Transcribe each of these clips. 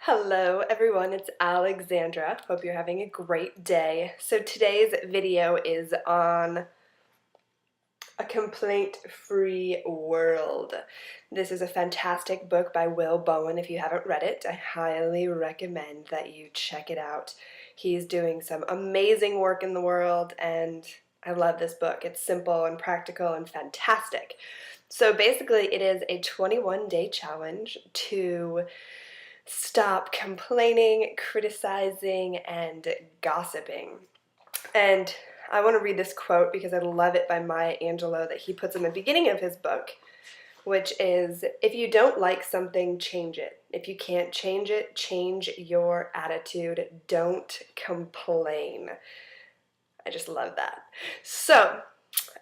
Hello everyone, it's Alexandra. Hope you're having a great day. So today's video is on a complaint-free world. This is a fantastic book by Will Bowen. If you haven't read it, I highly recommend that you check it out. He's doing some amazing work in the world and I love this book. It's simple and practical and fantastic. So basically it is a 21-day challenge to stop complaining, criticizing, and gossiping. And I want to read this quote because I love it by Maya Angelou that he puts in the beginning of his book, which is, if you don't like something, change it. If you can't change it, change your attitude. Don't complain. I just love that. So,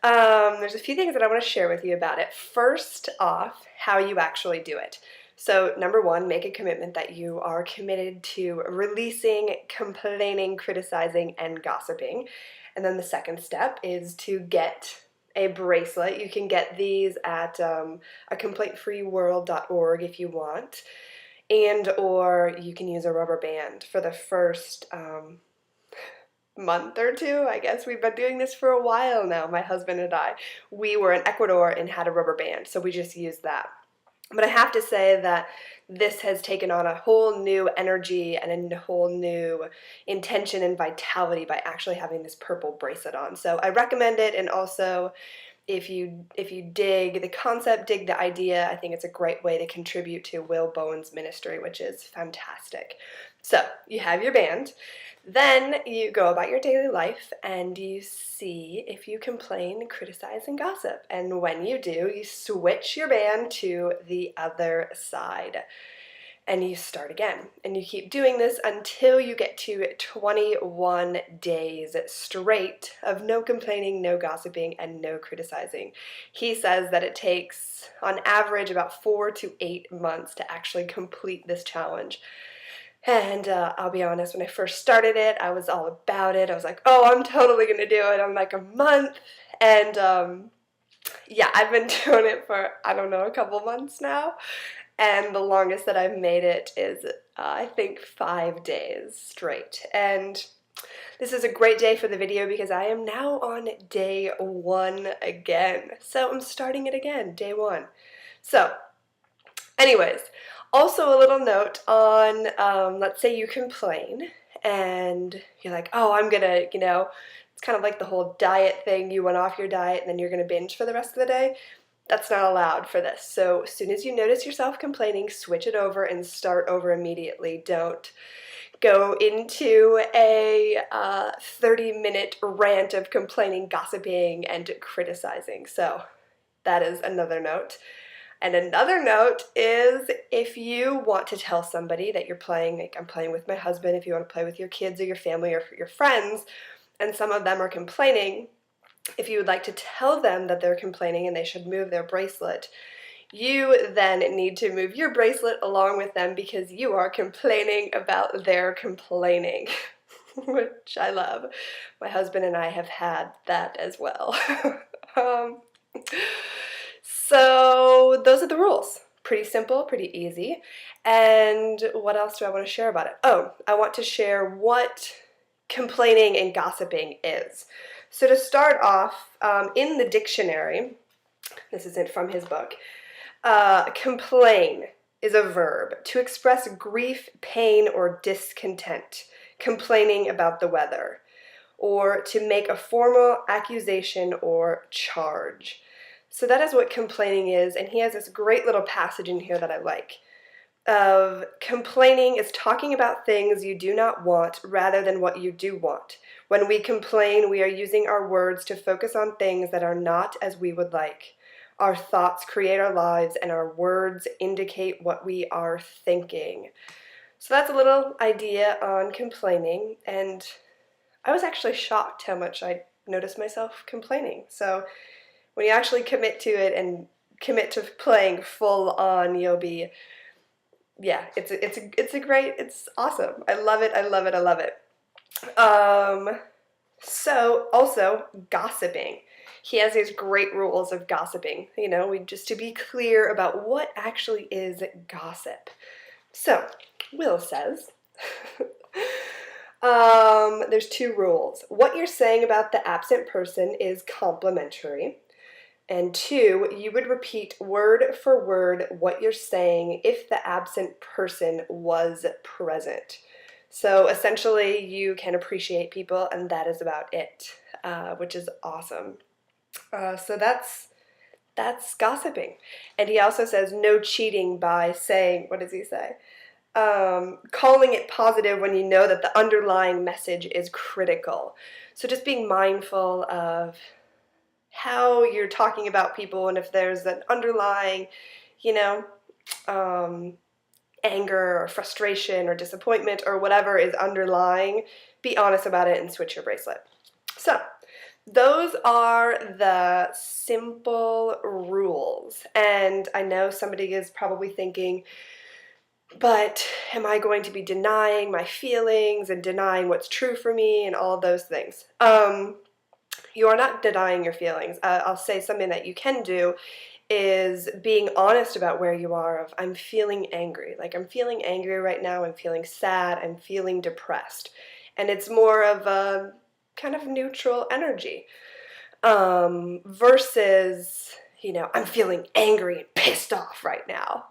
there's a few things that I want to share with you about it. First off, how you actually do it. So number one, make a commitment that you are committed to releasing, complaining, criticizing, and gossiping. And then the second step is to get a bracelet. You can get these at acomplaintfreeworld.org if you want, and or you can use a rubber band for the first month or two. I guess we've been doing this for a while now, my husband and I. We were in Ecuador and had a rubber band, so we just used that. But I have to say that this has taken on a whole new energy and a whole new intention and vitality by actually having this purple bracelet on. So I recommend it, and also if you dig the concept, dig the idea, I think it's a great way to contribute to Will Bowen's ministry, which is fantastic. So you have your band. Then you go about your daily life and you see if you complain, criticize, and gossip. And when you do, you switch your band to the other side and you start again. And you keep doing this until you get to 21 days straight of no complaining, no gossiping, and no criticizing. He says that it takes, on average, about 4 to 8 months to actually complete this challenge. And I'll be honest, when I first started it, I was all about it. I was like, oh, I'm totally going to do it in like a month. And yeah, I've been doing it for, I don't know, a couple months now. And the longest that I've made it is, I think, 5 days straight. And this is a great day for the video because I am now on day 1 again. So I'm starting it again, day 1. So, anyways, also a little note on, let's say you complain and you're like, oh, I'm gonna, it's kind of like the whole diet thing. You went off your diet and then you're gonna binge for the rest of the day. That's not allowed for this. So as soon as you notice yourself complaining, switch it over and start over immediately. Don't go into a 30-minute rant of complaining, gossiping, and criticizing. So that is another note. And another note is if you want to tell somebody that you're playing, like I'm playing with my husband, if you want to play with your kids or your family or your friends, and some of them are complaining, if you would like to tell them that they're complaining and they should move their bracelet, you then need to move your bracelet along with them because you are complaining about their complaining, which I love. My husband and I have had that as well. So those are the rules. Pretty simple, pretty easy. And what else do I want to share about it? Oh, I want to share what complaining and gossiping is. So to start off, in the dictionary, this isn't from his book, complain is a verb to express grief, pain, or discontent, complaining about the weather, or to make a formal accusation or charge. So that is what complaining is, and he has this great little passage in here that I like. Complaining is talking about things you do not want rather than what you do want. When we complain, we are using our words to focus on things that are not as we would like. Our thoughts create our lives, and our words indicate what we are thinking. So that's a little idea on complaining, and I was actually shocked how much I noticed myself complaining. So when you actually commit to it and commit to playing full on, you'll be, yeah, it's awesome. I love it, I love it, I love it. So also gossiping. He has these great rules of gossiping, just to be clear about what actually is gossip. So, Will says, there's 2 rules. What you're saying about the absent person is complimentary. And 2, you would repeat word for word what you're saying if the absent person was present. So essentially, you can appreciate people, and that is about it, which is awesome. So that's gossiping. And he also says no cheating by saying, what does he say? Calling it positive when you know that the underlying message is critical. So just being mindful of how you're talking about people, and if there's an underlying, you know, um, anger or frustration or disappointment or whatever is underlying, be honest about it and switch your bracelet. So, those are the simple rules. And I know somebody is probably thinking, but am I going to be denying my feelings and denying what's true for me and all of those things? You are not denying your feelings. I'll say something that you can do is being honest about where you are of, I'm feeling angry. Like, I'm feeling angry right now, I'm feeling sad, I'm feeling depressed. And it's more of a kind of neutral energy. Versus, I'm feeling angry and pissed off right now.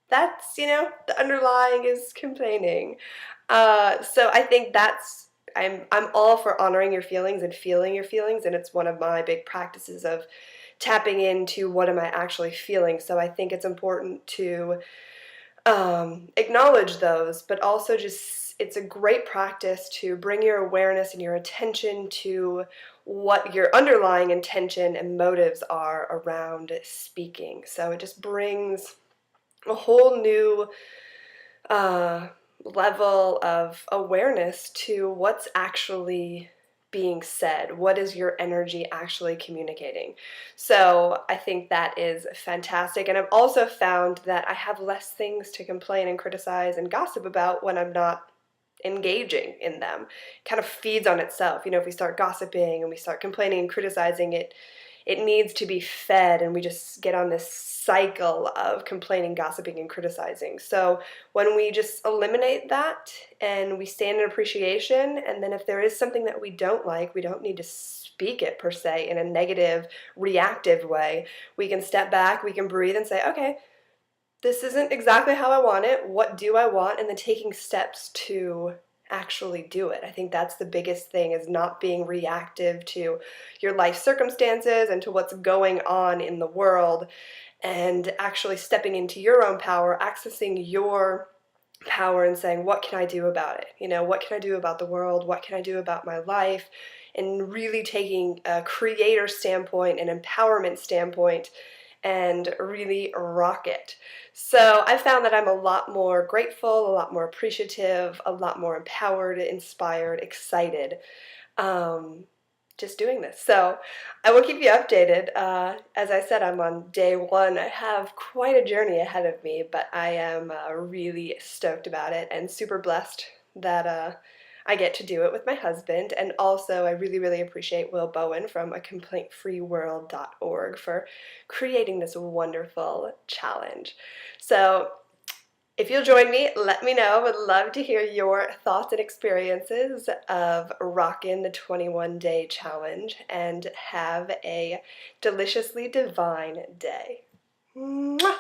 That's, the underlying is complaining. So I think I'm all for honoring your feelings and feeling your feelings, and it's one of my big practices of tapping into what am I actually feeling. So I think it's important to acknowledge those, but also it's a great practice to bring your awareness and your attention to what your underlying intention and motives are around speaking. So it just brings a whole new level of awareness to what's actually being said. What is your energy actually communicating? So I think that is fantastic. And I've also found that I have less things to complain and criticize and gossip about when I'm not engaging in them. It kind of feeds on itself. If we start gossiping and we start complaining and criticizing it needs to be fed, and we just get on this cycle of complaining, gossiping, and criticizing. So when we just eliminate that and we stand in appreciation, and then if there is something that we don't like, we don't need to speak it per se in a negative, reactive way. We can step back, we can breathe and say, okay, this isn't exactly how I want it. What do I want? And then taking steps to actually do it. I think that's the biggest thing, is not being reactive to your life circumstances and to what's going on in the world, and actually stepping into your own power, accessing your power and saying, what can I do about it? What can I do about the world? What can I do about my life? And really taking a creator standpoint, an empowerment standpoint, and really rock it. So I found that I'm a lot more grateful, a lot more appreciative, a lot more empowered, inspired, excited, just doing this. So I will keep you updated. As I said, I'm on day 1. I have quite a journey ahead of me, but I am really stoked about it and super blessed that I get to do it with my husband. And also I really, really appreciate Will Bowen from acomplaintfreeworld.org for creating this wonderful challenge. So if you'll join me, let me know. I would love to hear your thoughts and experiences of rocking the 21-day challenge, and have a deliciously divine day. Mwah!